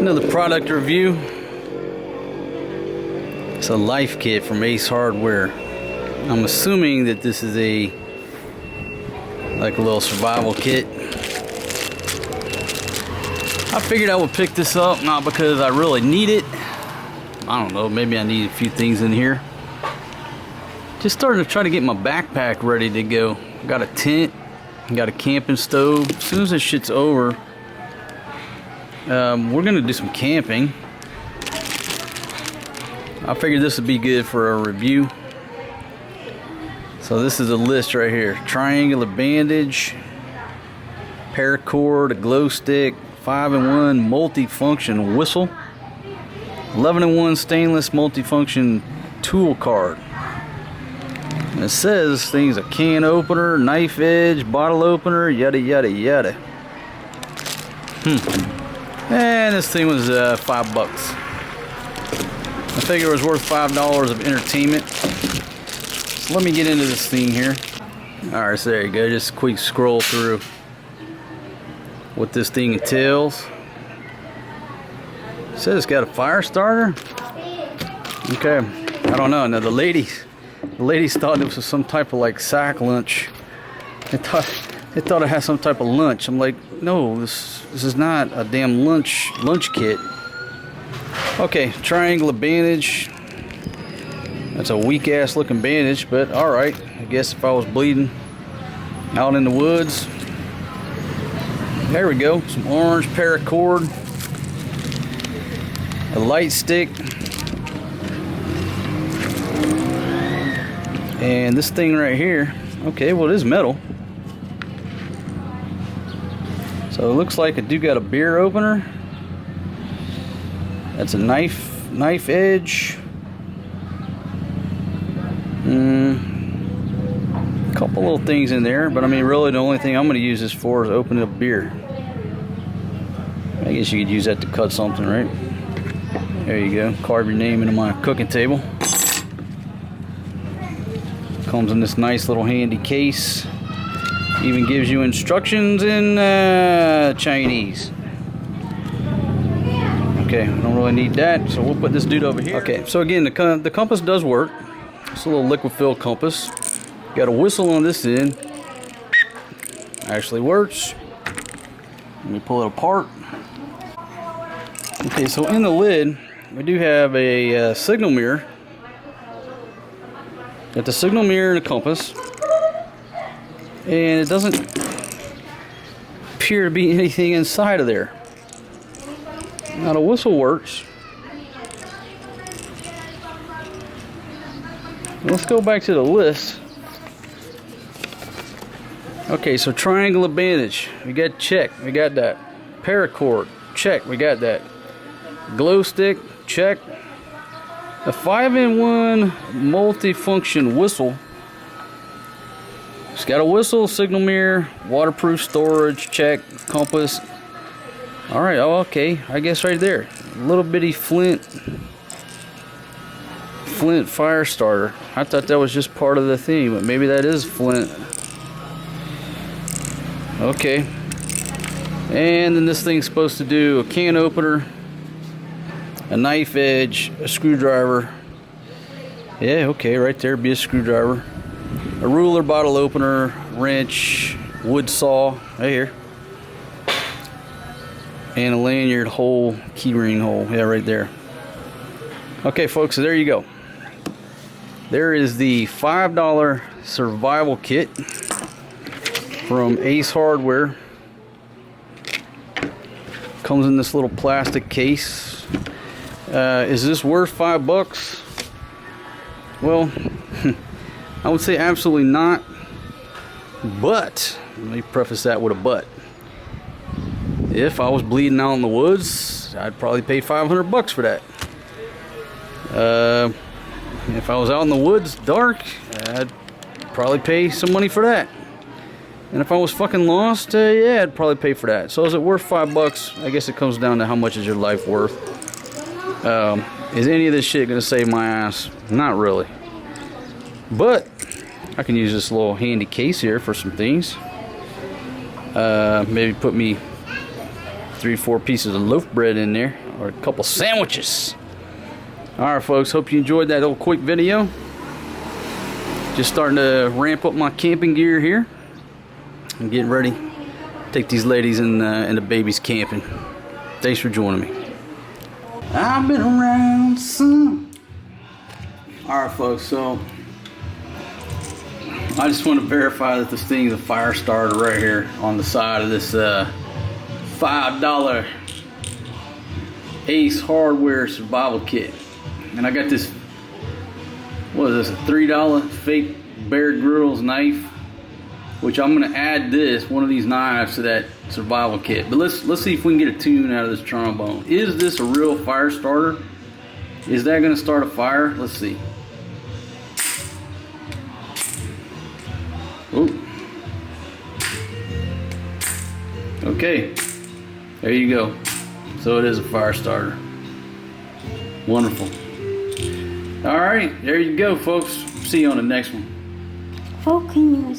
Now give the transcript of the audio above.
Another product review. It's a life kit from Ace Hardware. I'm assuming that this is like a little survival kit. I figured I would pick this up, not because I really need it. I don't know, maybe I need a few things in here. Just starting to try to get my backpack ready to go. Got a tent, got a camping stove. As soon as this shit's over, we're gonna do some camping. I figured this would be good for a review. So this is a list right here. Triangular bandage, paracord, a glow stick, 5-in-1 multifunction whistle, 11-in-1 stainless multifunction tool card. And it says things: a can opener, knife edge, bottle opener, yada yada yada. And this thing was $5. I figure it was worth $5 of entertainment. So let me get into this thing here. Alright, so there you go. Just a quick scroll through what this thing entails. It says it's got a fire starter. Okay, I don't know. Now the ladies thought it was some type of like sack lunch. They thought it had some type of lunch. I'm like, no, this is not a damn lunch kit. Okay, triangular bandage. That's a weak ass looking bandage, but alright. I guess if I was bleeding out in the woods. There we go. Some orange paracord. A light stick. And this thing right here. Okay, well, it is metal. So it looks like I do got a beer opener. That's a knife edge. A couple little things in there, but I mean, really the only thing I'm going to use this for is opening up beer. I guess you could use that to cut something, right? There you go. Carve your name into my cooking table. Comes in this nice little handy case. Even gives you instructions in Chinese. Okay, I don't really need that, so we'll put this dude over here. Okay, so again, the compass does work. It's a little liquid filled compass. Got a whistle on this end. Actually works. Let me pull it apart. Okay, so in the lid, we do have a signal mirror. Got the signal mirror and the compass. And it doesn't appear to be anything inside of there. Now the whistle works. Let's go back to the list. Okay, so triangular bandage, we got check, we got that. Paracord, check, we got that. Glow stick, check. A 5-in-1 multifunction whistle. It's got a whistle, signal mirror, waterproof storage, check, compass. Alright, oh, okay, I guess right there. A little bitty flint fire starter. I thought that was just part of the thing, but maybe that is flint. Okay. And then this thing's supposed to do a can opener, a knife edge, a screwdriver. Yeah, okay, right there be a screwdriver. A ruler, bottle opener, wrench, wood saw, right here. And a lanyard hole, keyring hole, yeah, right there. Okay, folks, so there you go. There is the $5 survival kit from Ace Hardware. Comes in this little plastic case. Is this worth $5? Well, I would say absolutely not. But let me preface that with a but. If I was bleeding out in the woods, I'd probably pay $500 for that. If I was out in the woods dark, I'd probably pay some money for that. And if I was fucking lost, yeah, I'd probably pay for that. So is it worth $5? I guess it comes down to how much is your life worth. Is any of this shit gonna save my ass? Not really. But I can use this little handy case here for some things. Maybe put me 3-4 pieces of loaf bread in there, or a couple sandwiches. Alright folks, hope you enjoyed that little quick video. Just starting to ramp up my camping gear here. I'm getting ready to take these ladies and the babies camping. Thanks for joining me. I've been around some. Alright folks, so I just want to verify that this thing is a fire starter right here on the side of this $5 Ace Hardware survival kit. And I got this, what is this, a $3 fake Bear Grylls knife, which I'm gonna add one of these knives to that survival kit. But let's see if we can get a tune out of this trombone. Is this a real fire starter? Is that gonna start a fire? Let's see. Ooh. Okay, there you go. So it is a fire starter. Wonderful. All right, there you go, folks. See you on the next one. How can you